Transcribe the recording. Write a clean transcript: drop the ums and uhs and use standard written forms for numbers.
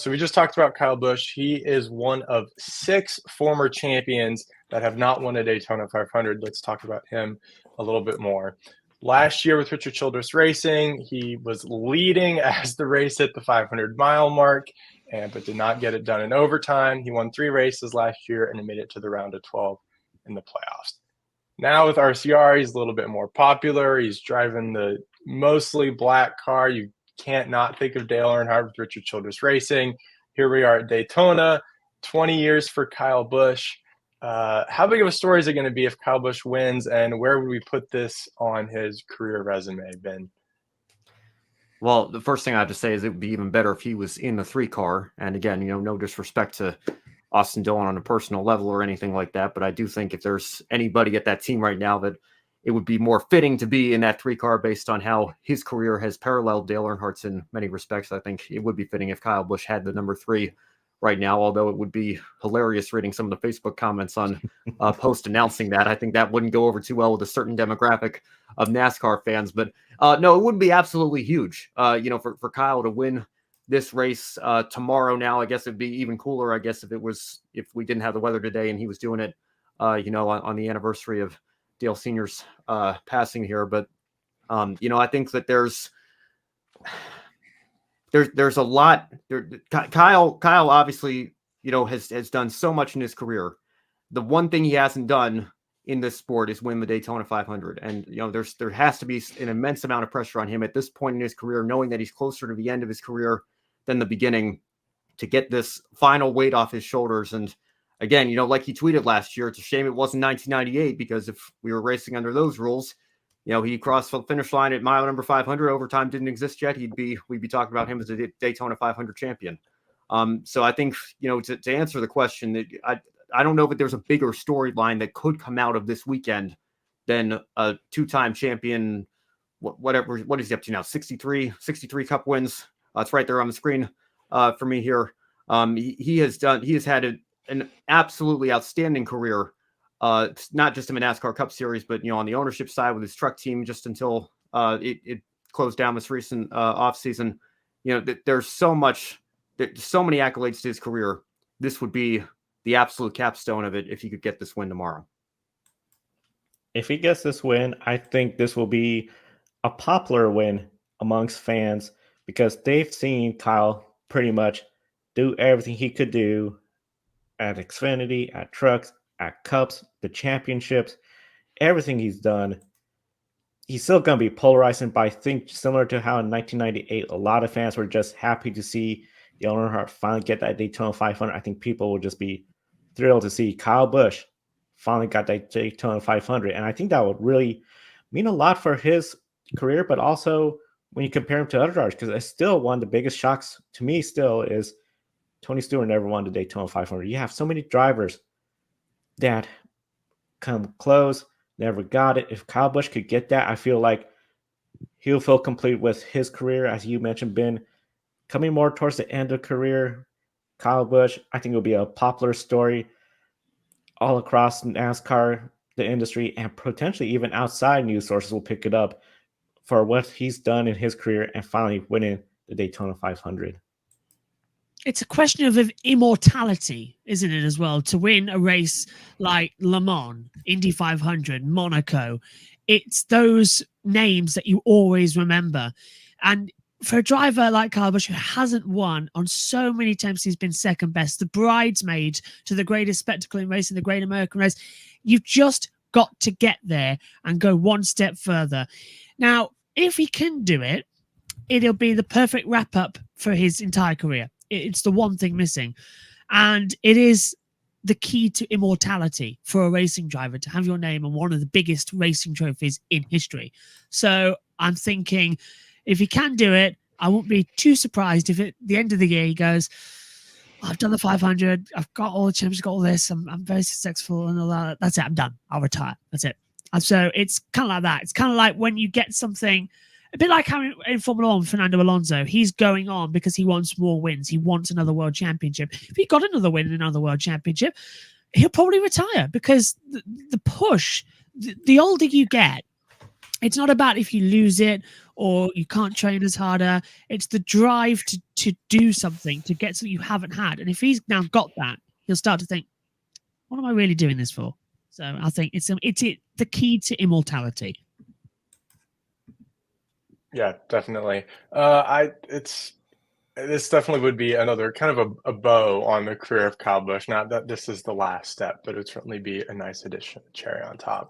So we just talked about Kyle Busch. He is one of 6 former champions that have not won a Daytona 500. Let's talk about him a little bit more. Last year with Richard Childress Racing, he was leading as the race hit the 500-mile mark, but did not get it done in overtime. He won 3 races last year and made it to the round of 12 in the playoffs. Now with RCR, he's a little bit more popular. He's driving the mostly black car. You can't not think of Dale Earnhardt with Richard Childress Racing. Here we are at Daytona, 20 years for Kyle Busch. How big of a story is it going to be if Kyle Busch wins, and where would we put this on his career resume, Ben? Well, the first thing I have to say is it would be even better if he was in the 3 car. And again, no disrespect to Austin Dillon on a personal level or anything like that, but I do think if there's anybody at that team right now that it would be more fitting to be in that 3 car based on how his career has paralleled Dale Earnhardt's in many respects. I think it would be fitting if Kyle Busch had the number 3 right now, although it would be hilarious reading some of the Facebook comments on post announcing that. I think that wouldn't go over too well with a certain demographic of NASCAR fans, but no, it would be absolutely huge, for Kyle to win this race tomorrow. Now, I guess it'd be even cooler, I guess, if we didn't have the weather today and he was doing it, on the anniversary of Dale Sr.'s passing here. But, I think that there's a lot there. Kyle obviously, has done so much in his career. The one thing he hasn't done in this sport is win the Daytona 500. And, there has to be an immense amount of pressure on him at this point in his career, knowing that he's closer to the end of his career than the beginning, to get this final weight off his shoulders. And again, like he tweeted last year, it's a shame it wasn't 1998, because if we were racing under those rules, he crossed the finish line at mile number 500. Overtime didn't exist yet. We'd be talking about him as a Daytona 500 champion. So I think, to answer the question, I don't know if there's a bigger storyline that could come out of this weekend than a 2-time champion. What is he up to now? 63 Cup wins. It's right there on the screen for me here. He has had an absolutely outstanding career. It's not just in the NASCAR Cup Series, but on the ownership side with his truck team, just until it closed down this recent off season. There's so many accolades to his career. This would be the absolute capstone of it if he could get this win tomorrow. If he gets this win, I think this will be a popular win amongst fans, because they've seen Kyle pretty much do everything he could do at Xfinity, at trucks, at Cups, the championships, everything he's done. He's still going to be polarizing, but I think similar to how in 1998, a lot of fans were just happy to see Dale Earnhardt finally get that Daytona 500. I think people will just be thrilled to see Kyle Busch finally got that Daytona 500. And I think that would really mean a lot for his career, but also when you compare him to other drivers, because it's still one of the biggest shocks to me still is Tony Stewart never won the Daytona 500. You have so many drivers that come close, never got it. If Kyle Busch could get that, I feel like he'll feel complete with his career. As you mentioned, Ben, coming more towards the end of career, Kyle Busch, I think it'll be a popular story all across NASCAR, the industry, and potentially even outside news sources will pick it up for what he's done in his career and finally winning the Daytona 500. It's a question of immortality, isn't it, as well? To win a race like Le Mans, Indy 500, Monaco, it's those names that you always remember. And for a driver like Kyle Busch, who hasn't won on so many attempts, he's been second best, the bridesmaid to the greatest spectacle in racing, the Great American Race, you've just got to get there and go one step further. Now, if he can do it, it'll be the perfect wrap-up for his entire career. It's the one thing missing. And it is the key to immortality for a racing driver, to have your name on one of the biggest racing trophies in history. So I'm thinking, if he can do it, I won't be too surprised if at the end of the year he goes, I've done the 500, I've got all the championships, got all this, I'm very successful and all that. That's it, I'm done. I'll retire. That's it. And so it's kind of like that. It's kind of like when you get something, a bit like how in Formula 1, Fernando Alonso, he's going on because he wants more wins. He wants another world championship. If he got another win in another world championship, he'll probably retire, because the push, the older you get, it's not about if you lose it or you can't train as harder. It's the drive to do something, to get something you haven't had. And if he's now got that, he'll start to think, what am I really doing this for? So I think it's the key to immortality. Yeah, definitely. This definitely would be another kind of a bow on the career of Kyle Busch. Not that this is the last step, but it would certainly be a nice addition, cherry on top.